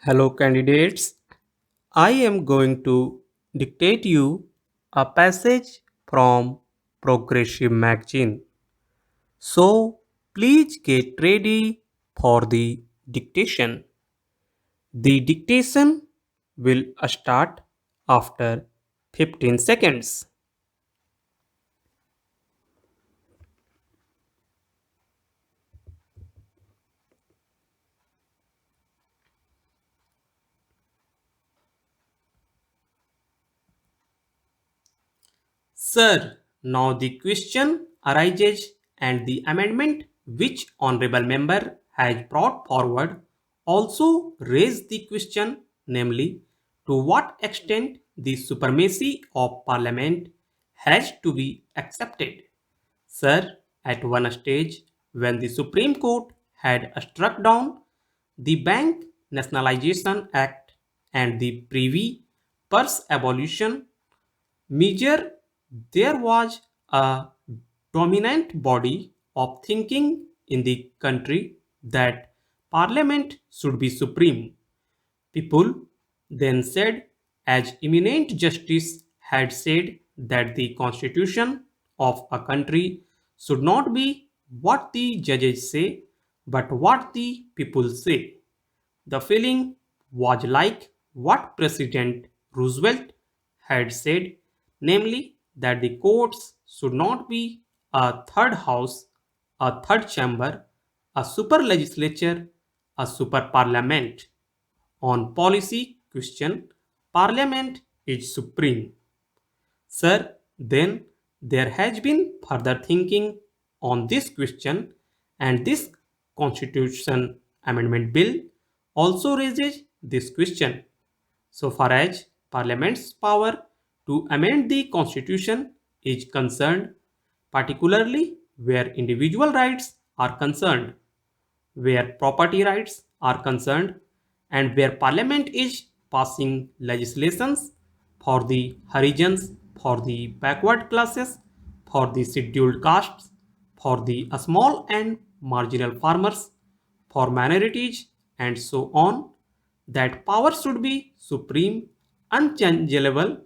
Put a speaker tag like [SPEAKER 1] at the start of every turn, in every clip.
[SPEAKER 1] Hello candidates, I am going to dictate you a passage from Progressive Magazine. So please get ready for the dictation. The dictation will start after 15 seconds. Sir, now the question arises and the amendment which honorable member has brought forward also raise the question, namely, to what extent the supremacy of parliament has to be accepted. Sir, at one stage, when the Supreme Court had struck down the Bank Nationalization Act and the Privy Purse abolition measure, there was a dominant body of thinking in the country that Parliament should be supreme. People then said, as eminent justice had said, that the constitution of a country should not be what the judges say, but what the people say. The feeling was like what President Roosevelt had said, namely that the courts should not be a third house, a third chamber, a super legislature, a super parliament. On policy question, parliament is supreme. Sir, then there has been further thinking on this question, and this Constitution Amendment Bill also raises this question. So far as Parliament's power to amend the Constitution is concerned, particularly where individual rights are concerned, where property rights are concerned, and where Parliament is passing legislations for the Harijans, for the backward classes, for the scheduled castes, for the small and marginal farmers, for minorities, and so on, that power should be supreme, unchangeable,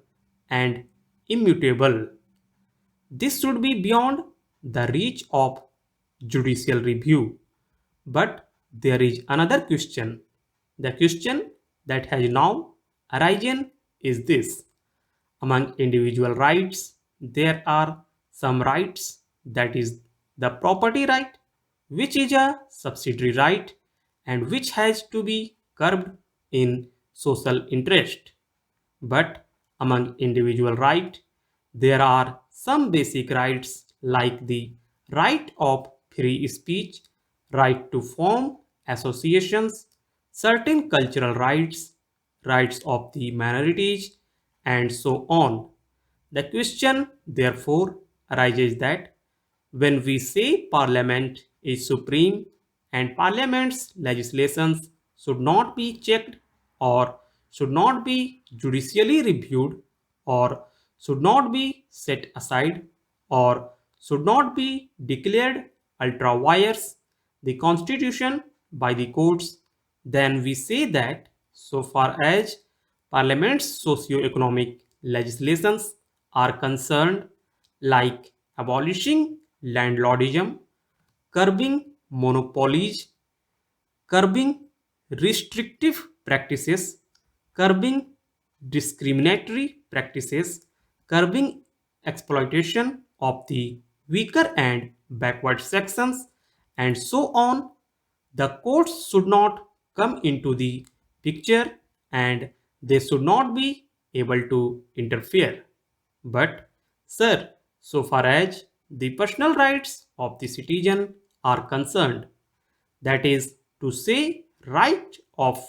[SPEAKER 1] and immutable. This should be beyond the reach of judicial review. But there is another question. The question that has now arisen is this: among individual rights, there are some rights, that is, the property right, which is a subsidiary right and which has to be curbed in social interest. But among individual rights, there are some basic rights like the right of free speech, right to form associations, certain cultural rights, rights of the minorities, and so on. The question, therefore, arises that when we say Parliament is supreme and Parliament's legislations should not be checked or should not be judicially reviewed or should not be set aside or should not be declared ultra vires the constitution by the courts, then we say that so far as Parliament's socio-economic legislations are concerned, like abolishing landlordism, curbing monopolies, curbing restrictive practices, curbing discriminatory practices, curbing exploitation of the weaker and backward sections, and so on. The courts should not come into the picture and they should not be able to interfere. But, sir, so far as the personal rights of the citizen are concerned, that is to say, right of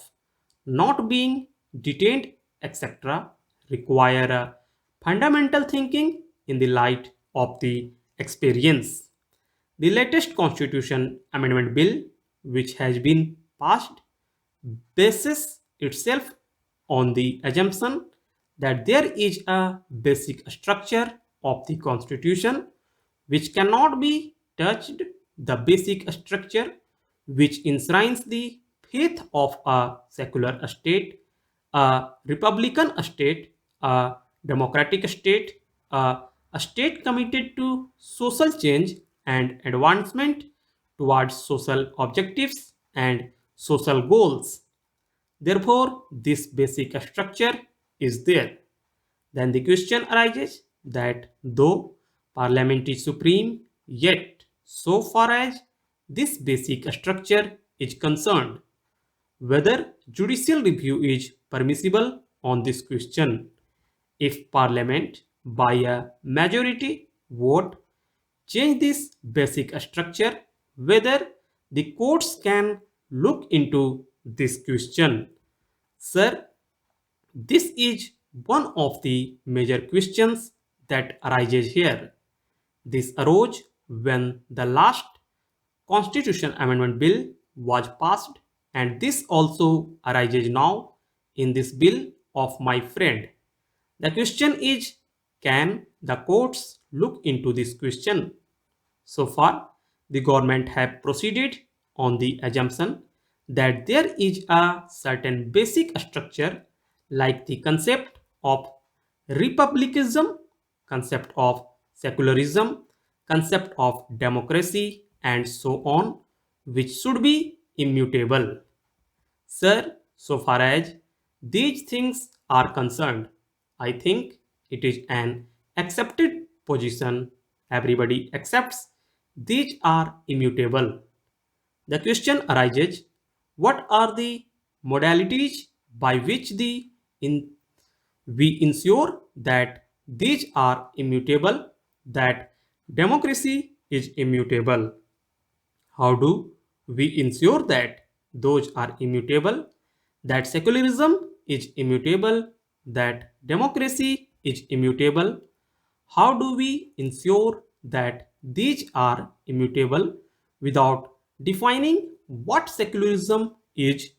[SPEAKER 1] not being detained, etc., require a fundamental thinking in the light of the experience. The latest Constitution Amendment Bill, which has been passed, bases itself on the assumption that there is a basic structure of the Constitution which cannot be touched, the basic structure which enshrines the faith of a secular state, a republican state, a democratic state, a state committed to social change and advancement towards social objectives and social goals. Therefore, this basic structure is there. Then the question arises that though Parliament is supreme, yet so far as this basic structure is concerned, whether judicial review is permissible on this question. If Parliament by a majority vote change this basic structure, whether the courts can look into this question. Sir, this is one of the major questions that arises here. This arose when the last Constitution Amendment Bill was passed, and this also arises now in this bill of my friend. The question is, can the courts look into this question? So far, the government have proceeded on the assumption that there is a certain basic structure like the concept of republicanism, concept of secularism, concept of democracy, and so on, which should be immutable. Sir, so far as these things are concerned, I think it is an accepted position. Everybody accepts these are immutable. The question arises, what are the modalities by which we ensure that these are immutable, that democracy is immutable? How do we ensure that those are immutable, that secularism is immutable, that democracy is immutable? How do we ensure that these are immutable without defining what secularism is,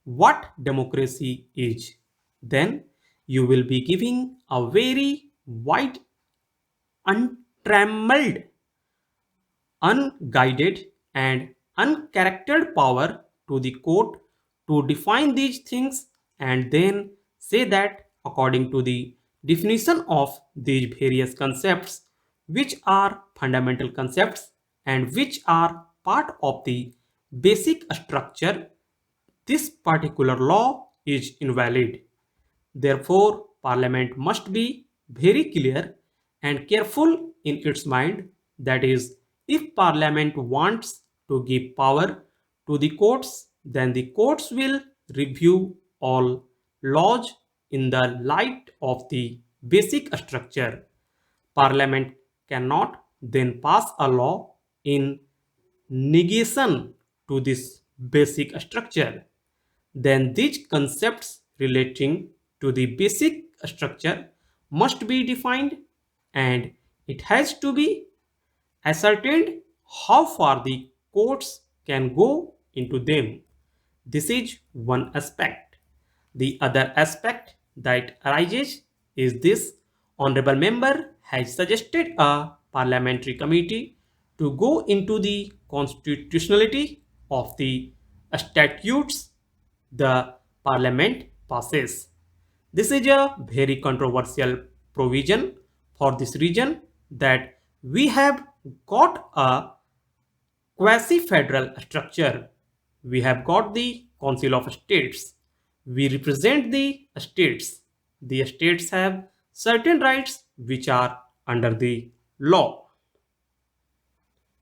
[SPEAKER 1] what democracy is? Then you will be giving a very wide, untrammeled, unguided, and uncharactered power to the court to define these things and then say that according to the definition of these various concepts, which are fundamental concepts and which are part of the basic structure, this particular law is invalid. Therefore, Parliament must be very clear and careful in its mind. That is, if Parliament wants to give power to the courts, then the courts will review all laws in the light of the basic structure. Parliament cannot then pass a law in negation to this basic structure. Then these concepts relating to the basic structure must be defined, and it has to be ascertained how far the courts can go into them. This is one aspect. The other aspect that arises is this: honorable member has suggested a parliamentary committee to go into the constitutionality of the statutes the parliament passes. This is a very controversial provision for this reason that we have got a quasi-federal structure. We have got the Council of States. We represent the states. The states have certain rights which are under the law.